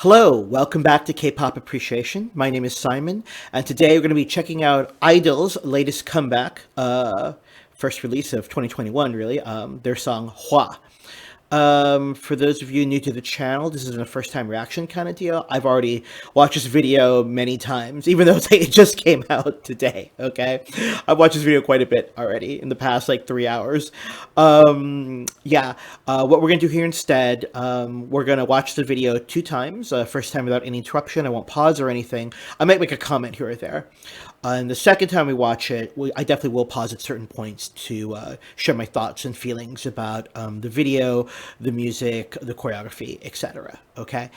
Hello, welcome back to K-pop Appreciation. My name is Simon, and today we're going to be checking out Idol's latest comeback, first release of 2021, really, their song HWAA. For those of you new to the channel, this isn't a first-time reaction kind of deal. I've already watched this video many times, even though it just came out today, okay? I've watched this video quite a bit already in the past, like, 3 hours. What we're going to do here instead, we're going to watch the video 2 times. First time without any interruption. I won't pause or anything. I might make a comment here or there. And the second time we watch it, I definitely will pause at certain points to share my thoughts and feelings about the video, the music, the choreography, etc. Okay,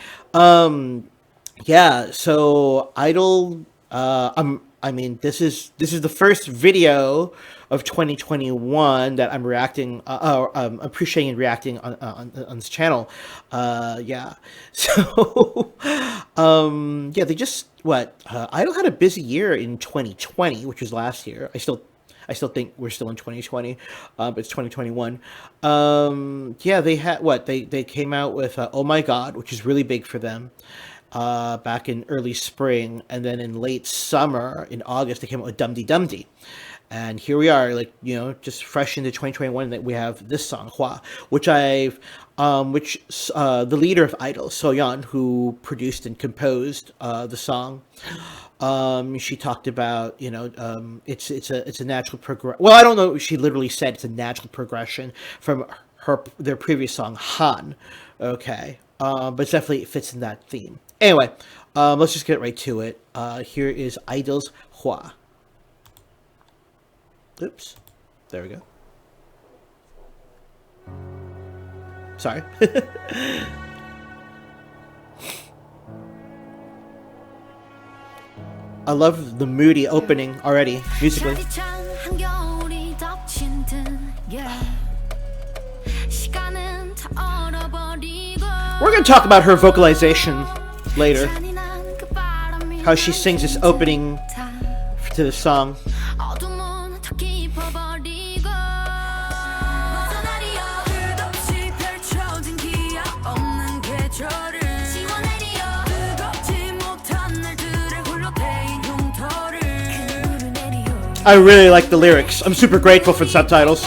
So Idol, this is the first video of 2021 that I'm reacting, appreciating and reacting on this channel. They just Idol had a busy year in 2020, which was last year. I still think we're still in 2020, but it's 2021. They had they came out with Oh My God, which is really big for them. Back in early spring, and then in late summer, in August, they came out with Dum Dee Dum Dee. And here we are, just fresh into 2021, that we have this song, HWAA, which the leader of Idol, Soyeon, who produced and composed the song, she talked about, it's a natural progression. Well, I don't know, she literally said it's a natural progression from their previous song, Han, okay, but it definitely fits in that theme. Anyway, let's just get right to it. Here is Idol's HWAA. Oops. There we go. Sorry. I love the moody opening already, musically. We're going to talk about her vocalization later. How she sings this opening to the song. I really like the lyrics. I'm super grateful for the subtitles.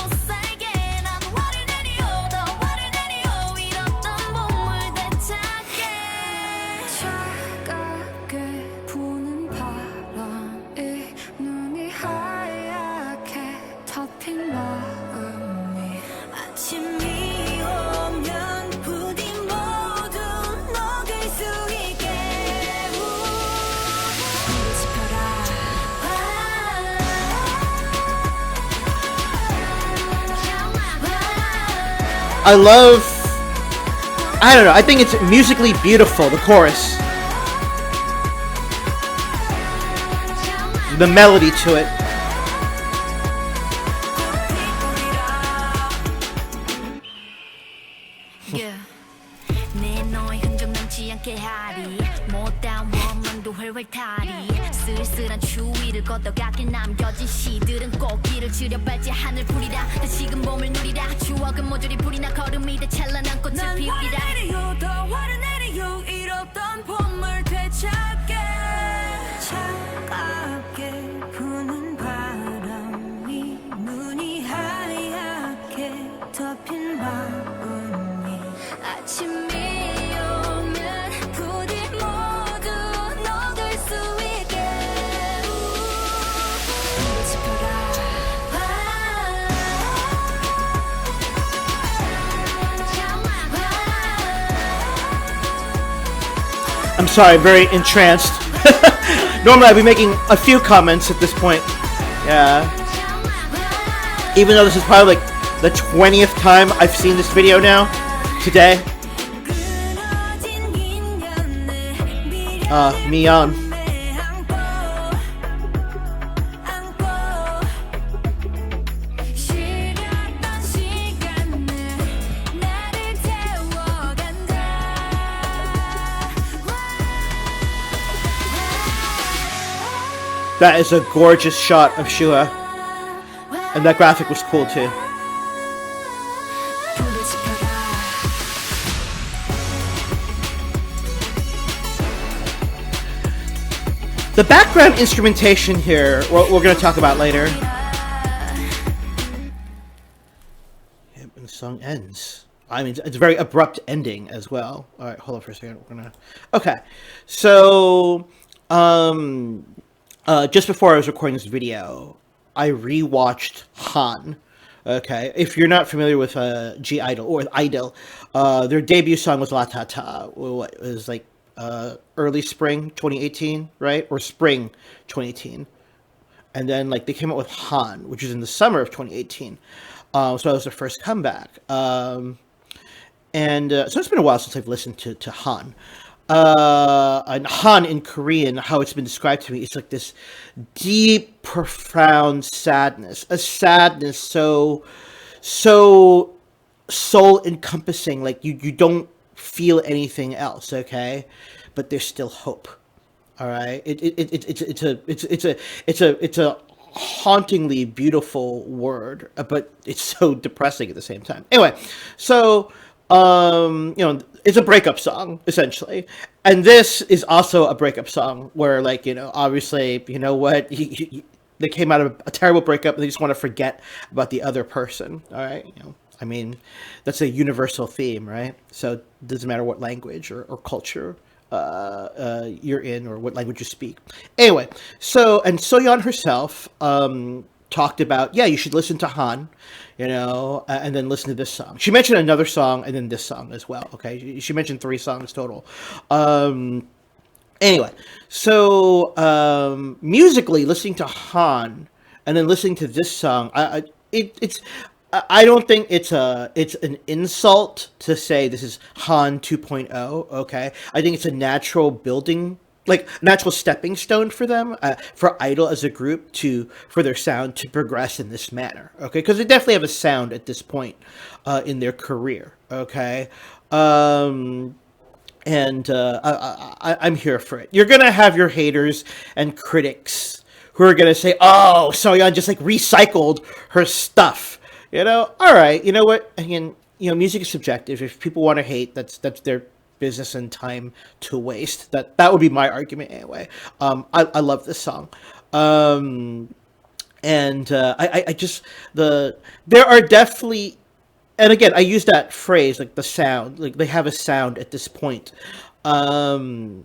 I don't know, I think it's musically beautiful, the chorus. The melody to it. 쓸쓸한 추위를 걷어가길 남겨진 시들은 꽃길을 지려 발지 하늘 풀이라 다시금 봄을 누리라 추억은 모조리 불이 나 걸음이 돼 찬란한 꽃을 피우리라 난 내리요 더 화를 내리요 잃었던 봄을 되찾게 차갑게 부는 바람이 눈이 하얗게 덮인 마음이 아침이 I'm sorry, I'm very entranced. Normally I'd be making a few comments at this point. Yeah. Even though this is probably like the 20th time I've seen this video now. Today. Miyeon. That is a gorgeous shot of HWAA, and that graphic was cool too. The background instrumentation here, we're going to talk about later. And the song ends. I mean, it's a very abrupt ending as well. All right, hold on for a second. We're gonna. Okay, so just before I was recording this video, I rewatched Han. Okay, if you're not familiar with G Idol or with Idol, their debut song was La Ta Ta. What it was like early spring 2018, right, or spring 2018, and then like they came out with Han, which is in the summer of 2018. So that was their first comeback. And so it's been a while since I've listened to Han. And Han in Korean, how it's been described to me, it's like this deep, profound sadness. A sadness so soul encompassing, like you don't feel anything else, okay? But there's still hope. All right. It's a hauntingly beautiful word, but it's so depressing at the same time. Anyway, so it's a breakup song essentially, and this is also a breakup song where, like, obviously, what they came out of a terrible breakup and they just want to forget about the other person. All right, I mean, that's a universal theme, right? So it doesn't matter what language or culture you're in or what language you speak. Anyway, and Soyeon herself talked about, you should listen to Han, and then listen to this song. She mentioned another song and then this song as well. Okay, she mentioned 3 songs total. Anyway, so musically, listening to Han and then listening to this song, I don't think it's an insult to say this is Han 2.0. Okay, I think it's a natural building, like natural stepping stone for them, for Idol as a group for their sound to progress in this manner. Okay, because they definitely have a sound at this point in their career. Okay, I'm here for it. You're gonna have your haters and critics who are gonna say, "Oh, Soyeon just like recycled her stuff." All right, you know what? Again, music is subjective. If people want to hate, that's their business and time to waste. That would be my argument anyway. I love this song. I just there are definitely, and again, I use that phrase, like the sound, like they have a sound at this point. Hell,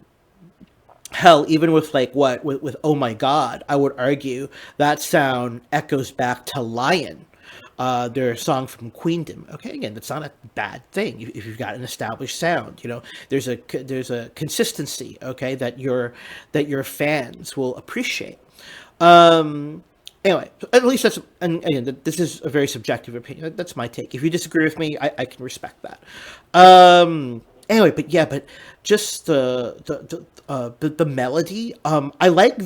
even with with Oh My God, I would argue that sound echoes back to Lion. Their song from Queendom. Okay, again, that's not a bad thing if you've got an established sound. There's a consistency. Okay, that your fans will appreciate. Anyway, at least that's, and again, this is a very subjective opinion. That's my take. If you disagree with me, I can respect that. Anyway, but just the melody. I like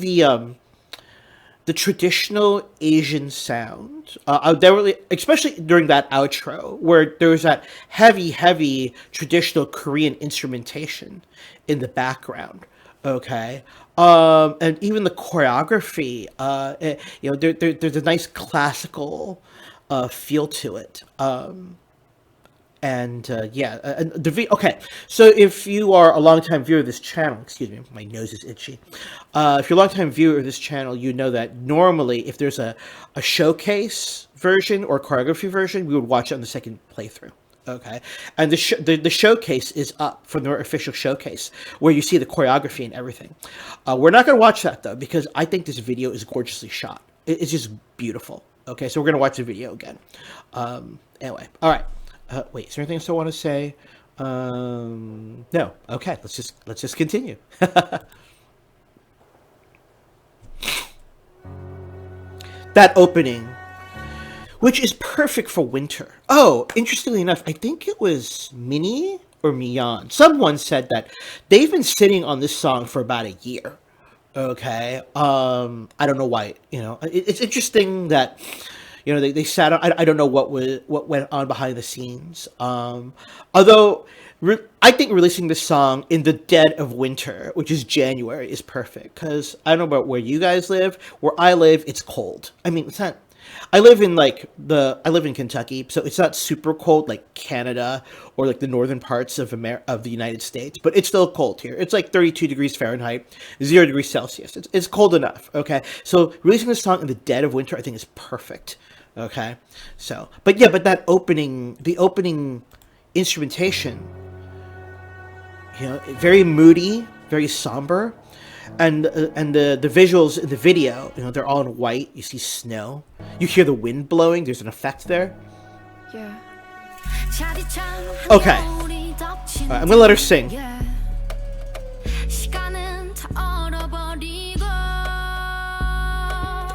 the traditional Asian sound. There really, especially during that outro, where there was that heavy traditional Korean instrumentation in the background. Okay, and even the choreography. There's a nice classical feel to it. And okay, so if you are a longtime viewer of this channel, excuse me, my nose is itchy. If you're a longtime viewer of this channel, you know that normally if there's a showcase version or choreography version, we would watch it on the second playthrough. Okay, and the showcase is up from their official showcase where you see the choreography and everything. We're not going to watch that though because I think this video is gorgeously shot. It's just beautiful. Okay, so we're going to watch the video again. Anyway, all right. Wait, is there anything else I want to say? No. Okay, let's just continue. That opening, which is perfect for winter. Oh, interestingly enough, I think it was Minnie or Mian. Someone said that they've been sitting on this song for about a year. Okay, I don't know why. It's interesting that. They sat on. I don't know what went on behind the scenes. Although I think releasing this song in the dead of winter, which is January, is perfect because I don't know about where you guys live. Where I live, it's cold. I mean, it's not. I live in I live in Kentucky, so it's not super cold like Canada or like the northern parts of of the United States, but it's still cold here. It's like 32 degrees Fahrenheit, 0 degrees Celsius. It's cold enough. Okay, so releasing this song in the dead of winter, I think is perfect. Okay, so but that the opening instrumentation, very moody, very somber. And the visuals in the video, they're all in white. You see snow. You hear the wind blowing. There's an effect there. Yeah. Okay. All right, I'm gonna let her sing.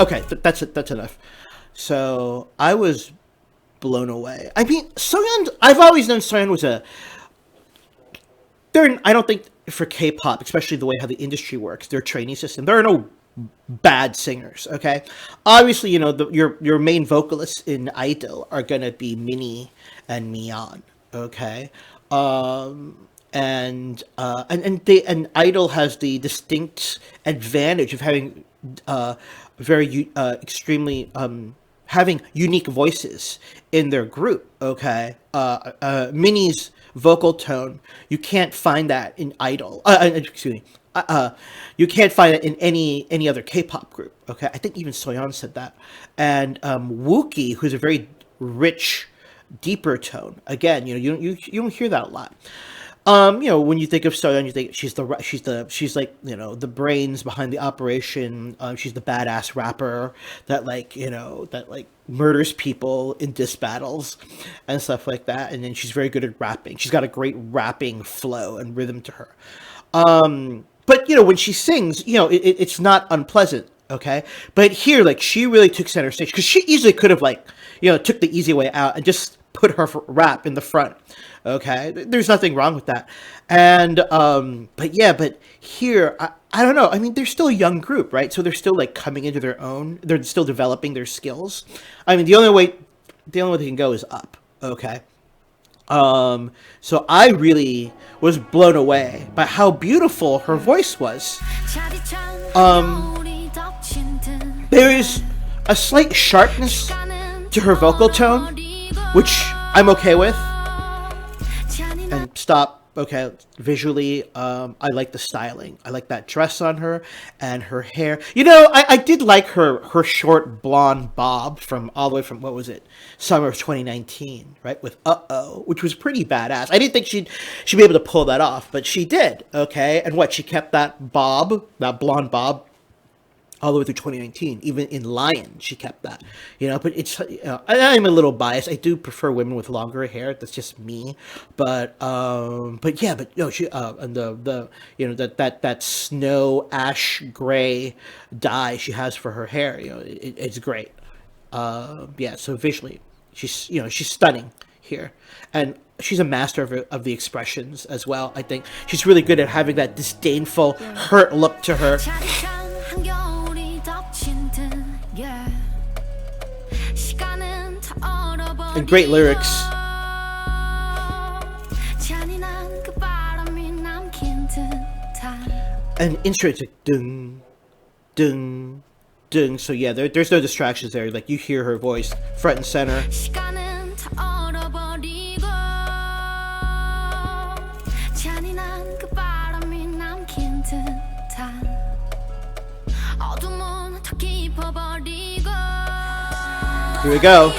Okay, that's enough. So I was blown away. I mean, Soyeon. I've always known Soyeon was a. I don't think for K-pop, especially the way how the industry works, their training system, there are no bad singers. Okay, obviously, your main vocalists in Idol are gonna be Minnie and Miyeon. Okay, and Idol has the distinct advantage of having extremely having unique voices in their group. Okay, Minnie's vocal tone, you can't find that in Idol. Excuse me. You can't find it in any other K-pop group. Okay, I think even Soyeon said that. And Wookie, who's a very rich, deeper tone. Again, you don't hear that a lot. When you think of Soyeon, you think she's like the brains behind the operation. She's the badass rapper that murders people in diss battles and stuff like that. And then she's very good at rapping. She's got a great rapping flow and rhythm to her. But when she sings, it's not unpleasant. Okay, but here, she really took center stage because she easily could have took the easy way out and just put her rap in the front. Okay, there's nothing wrong with that. And but here, I don't know. I mean, they're still a young group, right? So they're still coming into their own. They're still developing their skills. I mean, the only way they can go is up. Okay. So I really was blown away by how beautiful her voice was. There is a slight sharpness to her vocal tone, which I'm okay with. And stop. Okay, visually, I like the styling. I like that dress on her and her hair. I did like her short blonde bob from all the way from, what was it, summer of 2019, right? With Uh-Oh, which was pretty badass. I didn't think she'd be able to pull that off, but she did. Okay, and she kept that blonde bob, all the way through 2019. Even in Lion, she kept that. But it's I'm a little biased. I do prefer women with longer hair. That's just me. But she and that snow ash gray dye she has for her hair. It's great. So visually, she's stunning here, and she's a master of the expressions as well. I think she's really good at having that disdainful, hurt look to her. And great lyrics. And instruments like dung, dung, dung. So yeah, there's no distractions there. You hear her voice front and center. Here we go.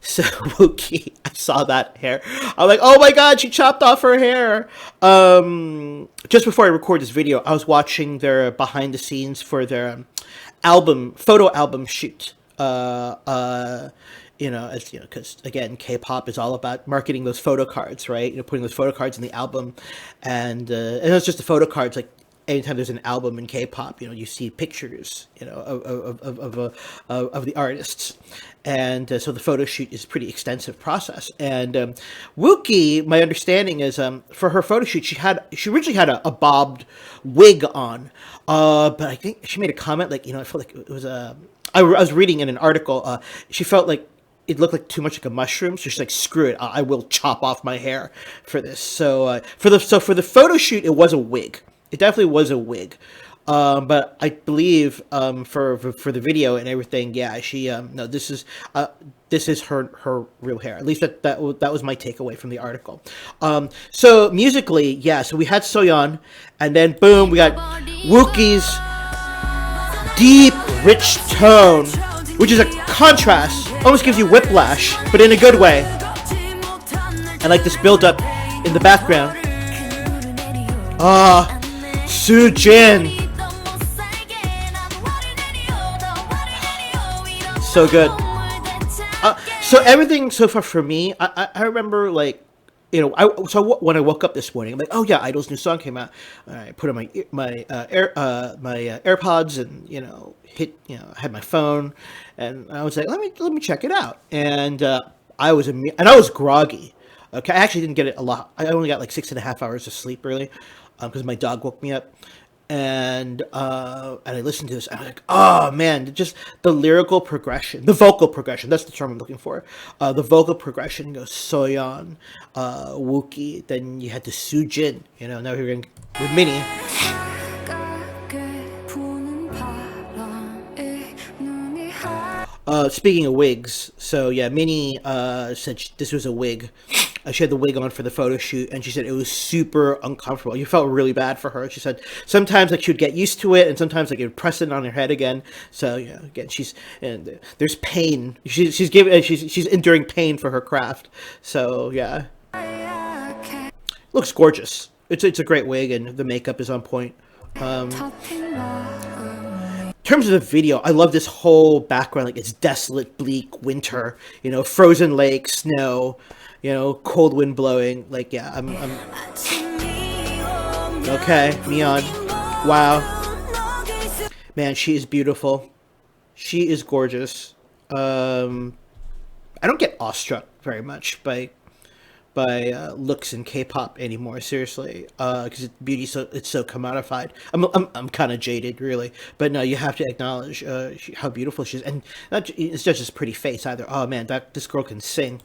So Wookie, I saw that hair. I'm like, oh my god, she chopped off her hair. Just before I record this video, I was watching their behind the scenes for their photo album shoot. Because again, K-pop is all about marketing those photo cards, right? Putting those photo cards in the album, and it's just the photo cards. Anytime there's an album in K-pop, you see pictures, of the artists, and so the photo shoot is a pretty extensive process. And Wookie, my understanding is, for her photo shoot, she originally had a bobbed wig on, but I think she made a comment I felt like it was I was reading in an article, she felt like it looked too much like a mushroom, so she's screw it, I will chop off my hair for this. So for the photo shoot, it was a wig. It definitely was a wig. But I believe for the video and everything, yeah, she no, this is her real hair. At least that was my takeaway from the article. So musically, yeah, so we had Soyeon, and then boom, we got Wookie's deep, rich tone, which is a contrast, almost gives you whiplash, but in a good way. I like this build up in the background. Soojin. So good. So everything so far for me, I remember like, when I woke up this morning, I'm like, oh yeah, Idol's new song came out. I put on my AirPods and I had my phone, and I was like, let me check it out. And I was groggy. Okay, I actually didn't get it a lot. I only got like 6.5 hours of sleep really, because my dog woke me up. And I listened to this, and I'm like, oh man, just the lyrical progression, the vocal progression, that's the term I'm looking for. The vocal progression goes Soyeon, Wookie, then you had the Soojin, now we're going with Minnie. Speaking of wigs, so yeah, Minnie said this was a wig. She had the wig on for the photo shoot, and she said it was super uncomfortable. You felt really bad for her. She said sometimes like she would get used to it, and sometimes like it would press it on her head again. So again, there's pain. She's enduring pain for her craft. So yeah, looks gorgeous. It's a great wig, and the makeup is on point. In terms of the video, I love this whole background. Like it's desolate, bleak winter. Frozen lake, snow. Cold wind blowing. Like, yeah, I'm okay. Miyeon, wow, man, she is beautiful. She is gorgeous. I don't get awestruck very much by looks in K-pop anymore. Seriously, because beauty it's so commodified. I'm kind of jaded, really. But no, you have to acknowledge how beautiful she is, and it's just this pretty face either. Oh man, this girl can sing.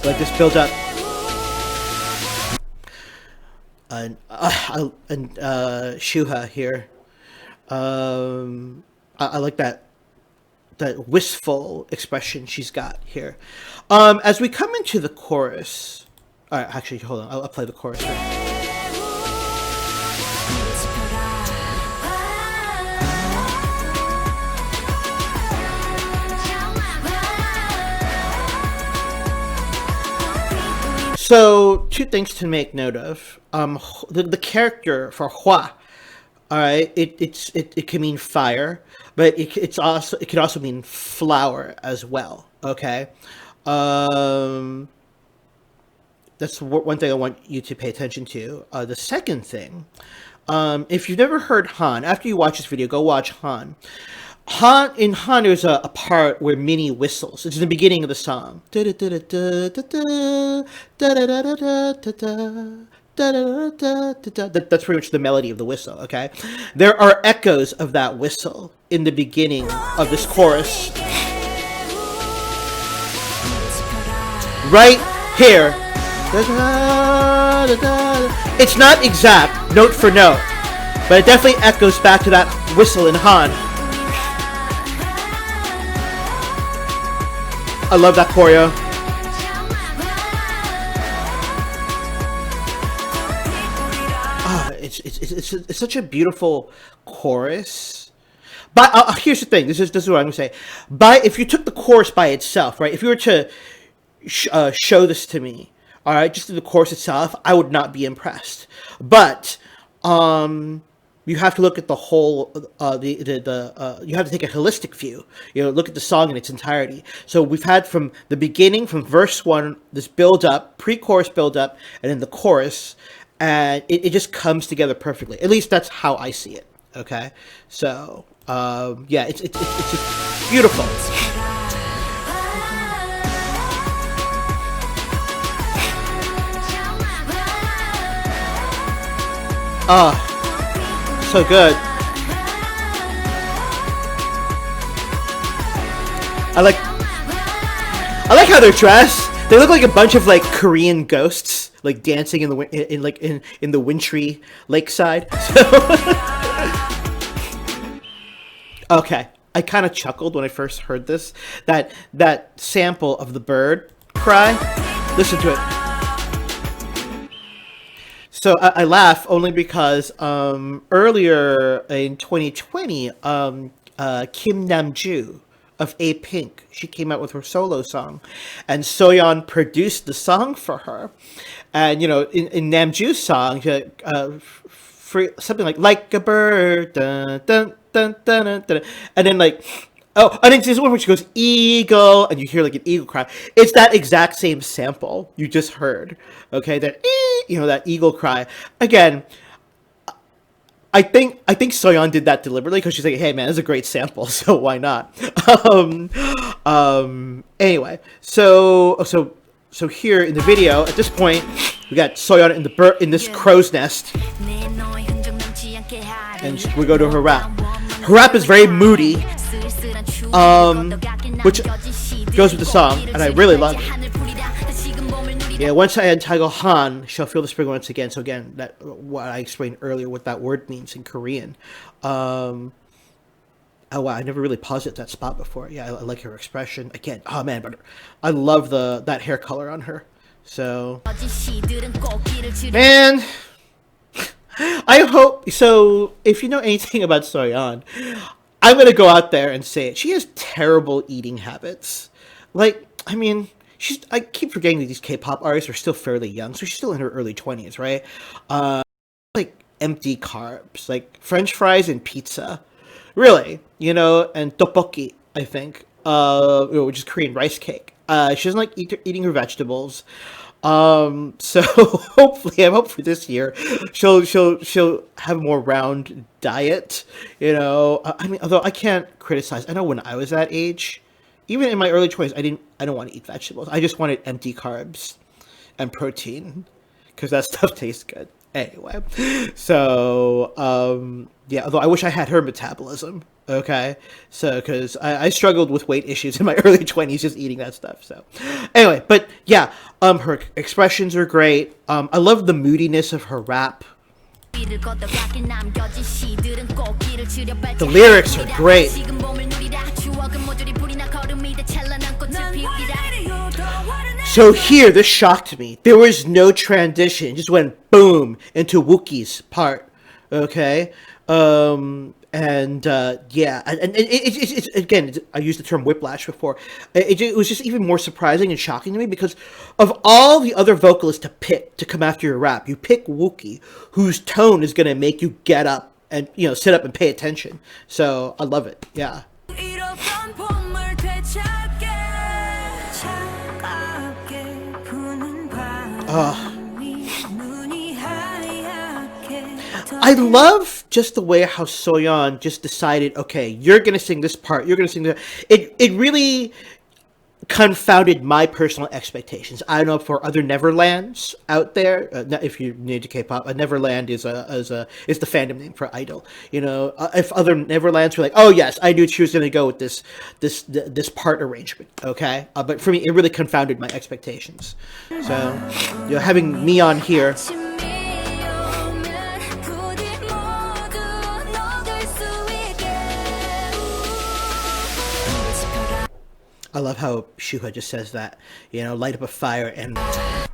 Like this build up, and Shuha here. I like that wistful expression she's got here. As we come into the chorus, all right, actually, hold on, I'll play the chorus here. So, two things to make note of. The character for HWAA, all right, it can mean fire, but it can also mean flower as well. Okay, that's one thing I want you to pay attention to. The second thing, if you've never heard Han, after you watch this video, go watch Han. In Han, there's a part where Minnie whistles. It's in the beginning of the song. That's pretty much the melody of the whistle, okay? There are echoes of that whistle in the beginning of this chorus. Right here. It's not exact, note for note, but it definitely echoes back to that whistle in Han. I love that choreo. It's such a beautiful chorus. But here's the thing. This is what I'm gonna say. If you took the chorus by itself, right? If you were to show this to me, all right, just the chorus itself, I would not be impressed. But you have to look at the whole, you have to take a holistic view. Look at the song in its entirety. So we've had from the beginning, from verse 1, this build-up, pre-chorus build-up, and then the chorus, and it just comes together perfectly. At least that's how I see it, okay? So, yeah, it's just beautiful. So good. I like how they're dressed. They look like a bunch of like Korean ghosts, like dancing in the in the wintry lakeside. Okay, I kind of chuckled when I first heard this. That sample of the bird cry. Listen to it. So I laugh only because earlier in 2020, Kim Namju of A Pink, she came out with her solo song, and Soyeon produced the song for her. And you know, in Namju's song, something like a bird, dun, dun, dun, dun, dun, dun, and then like. Oh, and then there's one where she goes, eagle, and you hear like an eagle cry. It's that exact same sample you just heard. Okay, that, that eagle cry. Again, I think Soyeon did that deliberately because she's like, hey man, this is a great sample, so why not? Anyway, so here in the video, at this point, we got Soyeon in this crow's nest. And we go to her rap. Her rap is very moody. Which goes with the song, and I really love it. Yeah, once I entitle Han, shall feel the spring once again. So again, that what I explained earlier, what that word means in Korean. Oh wow, I never really paused at that spot before. Yeah, I like her expression. Again, oh man, but I love that hair color on her. So, man, I hope so. If you know anything about Soyeon, I'm going to go out there and say it. She has terrible eating habits. Like, I mean, I keep forgetting that these K-pop artists are still fairly young, so she's still in her early 20s, right? Like, empty carbs, like French fries and pizza. Really, and tteokbokki, I think, which is Korean rice cake. She doesn't like eating her vegetables. So hopefully, I hope for this year, she'll have a more round diet. I mean, although I can't criticize. I know when I was that age, even in my early 20s, I don't want to eat vegetables. I just wanted empty carbs and protein because that stuff tastes good. Anyway, so yeah. Although I wish I had her metabolism. Okay, so because I struggled with weight issues in my early 20s just eating that stuff. So anyway, but yeah, her expressions are great. I love the moodiness of her rap. The lyrics are great. So here, this shocked me. There was no transition. It just went boom into Wookie's part. Okay. Yeah, and it's again, I used the term whiplash before. It was just even more surprising and shocking to me because of all the other vocalists to pick to come after your rap, you pick Wookie, whose tone is going to make you get up and sit up and pay attention. So I love it. Yeah. I love just the way how Soyeon just decided, okay, you're going to sing this part, you're going to sing that. It really confounded my personal expectations. I don't know for other Neverlands out there, if you're new to K-pop, a Neverland is the fandom name for Idol. If other Neverlands were like, oh yes, I knew she was going to go with this part arrangement, okay? But for me, it really confounded my expectations. So, having me on here. I love how Shuha just says that, light up a fire and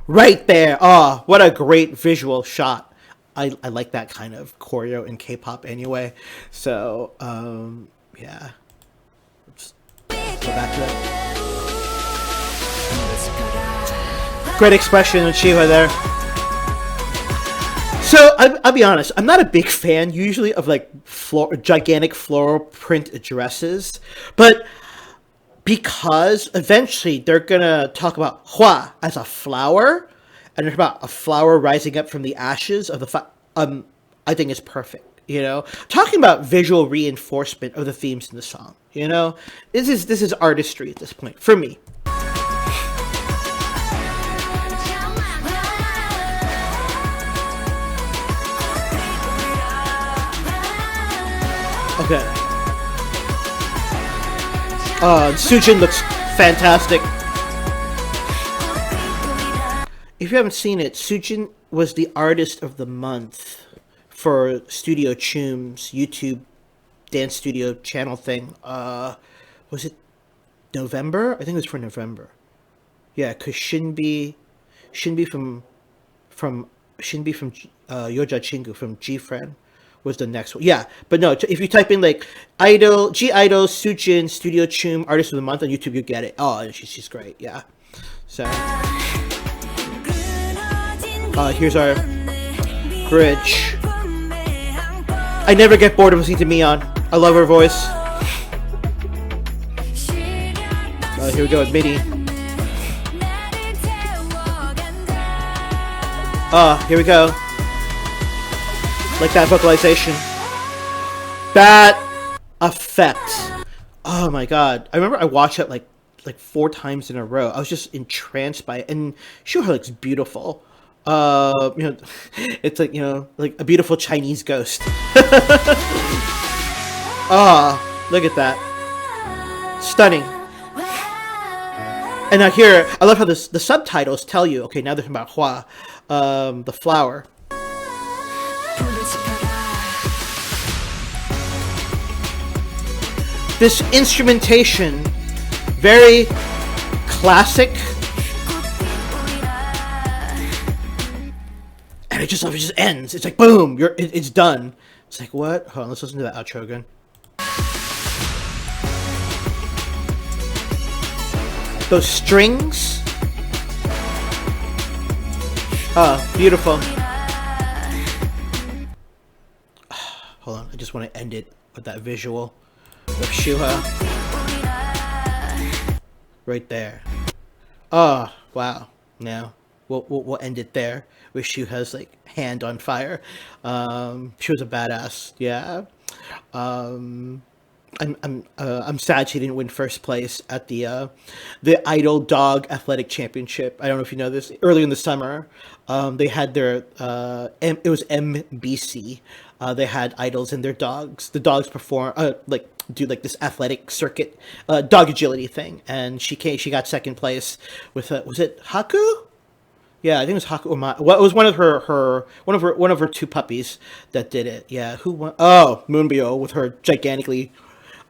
right there. Oh, what a great visual shot. I like that kind of choreo in K-pop anyway. So, yeah. Let's go back to that. Great expression of Shuha there. So, I'll be honest, I'm not a big fan usually of like gigantic floral print dresses, but because eventually they're gonna talk about HWAA as a flower, and it's about a flower rising up from the ashes of the I think it's perfect. Talking about visual reinforcement of the themes in the song. This is artistry at this point for me. Okay. Sujin looks fantastic. if you haven't seen it, Sujin was the artist of the month for Studio Chum's YouTube dance studio channel thing. Was it November? I think it was for November. Yeah, because Shinbi from Yoja Chingu from G-Friend was the next one. Yeah, but no, if you type in like Idol Sujin Studio Chum Artist of the Month on YouTube, you get it. Oh, she's great. Yeah. So here's our bridge. I never get bored of listening to Mion. I love her voice. Here we go with MIDI. Here we go. Like that vocalization. That effect. Oh my god. I remember I watched it like 4 times in a row. I was just entranced by it. And Shuha looks beautiful. It's like, like a beautiful Chinese ghost. Look at that. Stunning. And now here, I love how the subtitles tell you, okay, now they're talking about HWAA, the flower. This instrumentation, very classic. And it just ends. It's like, boom, it's done. It's like, what? Hold on, let's listen to that outro again. Those strings. Beautiful. Hold on, I just want to end it with that visual of Shuha. Right there. Oh, wow. Now, we'll end it there with Shuha's like hand on fire. She was a badass. Yeah. I'm sad she didn't win first place at the Idol Dog Athletic Championship. I don't know if you know this. Early in the summer, they had their it was MBC. They had idols and their dogs. The dogs perform do like this athletic circuit dog agility thing, and she got second place with was it Haku? Yeah, I think it was Haku. Well, it was one of her 2 puppies that did it. Yeah, who won? Oh, Moonbyo with her gigantically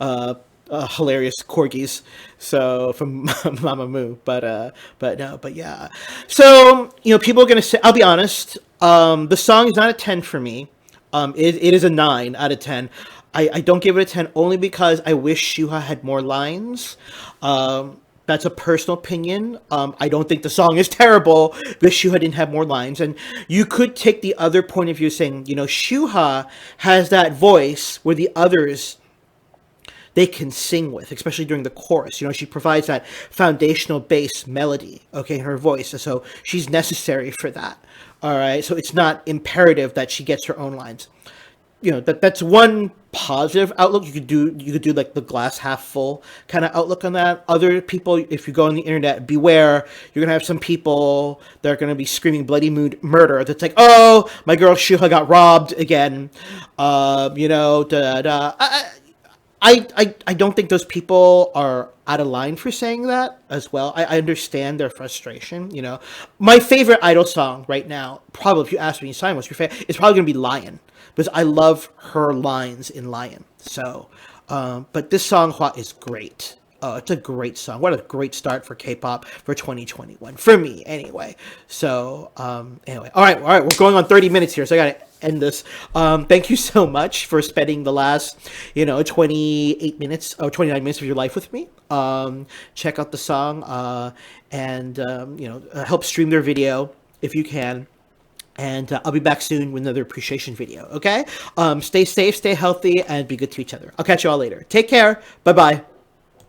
hilarious corgis. So from Mamamoo, but yeah. So people are gonna say. I'll be honest. The song is not a 10 for me. It is a 9 out of 10. I don't give it a 10 only because I wish Shuha had more lines. That's a personal opinion. I don't think the song is terrible, but Shuha didn't have more lines. And you could take the other point of view saying, Shuha has that voice where the others, they can sing with, especially during the chorus. She provides that foundational bass melody, okay, in her voice. So she's necessary for that. All right. So it's not imperative that she gets her own lines. That's one positive outlook. You could do like the glass half full kind of outlook on that. Other people, if you go on the internet, beware. You're gonna have some people that are gonna be screaming bloody murder. That's like, oh, my girl Shuha got robbed again. I don't think those people are out of line for saying that as well. I understand their frustration. My favorite Idol song right now, probably if you ask me, Simon, what's your favorite? It's probably gonna be Lion. Because I love her lines in Lion. So, but this song, Hua, is great. It's a great song. What a great start for K-pop for 2021. For me, anyway. So, anyway. All right. We're going on 30 minutes here, so I got to end this. Thank you so much for spending the last, 28 minutes or 29 minutes of your life with me. Check out the song and help stream their video if you can. And I'll be back soon with another appreciation video, okay? Stay safe, stay healthy, and be good to each other. I'll catch you all later. Take care. Bye-bye.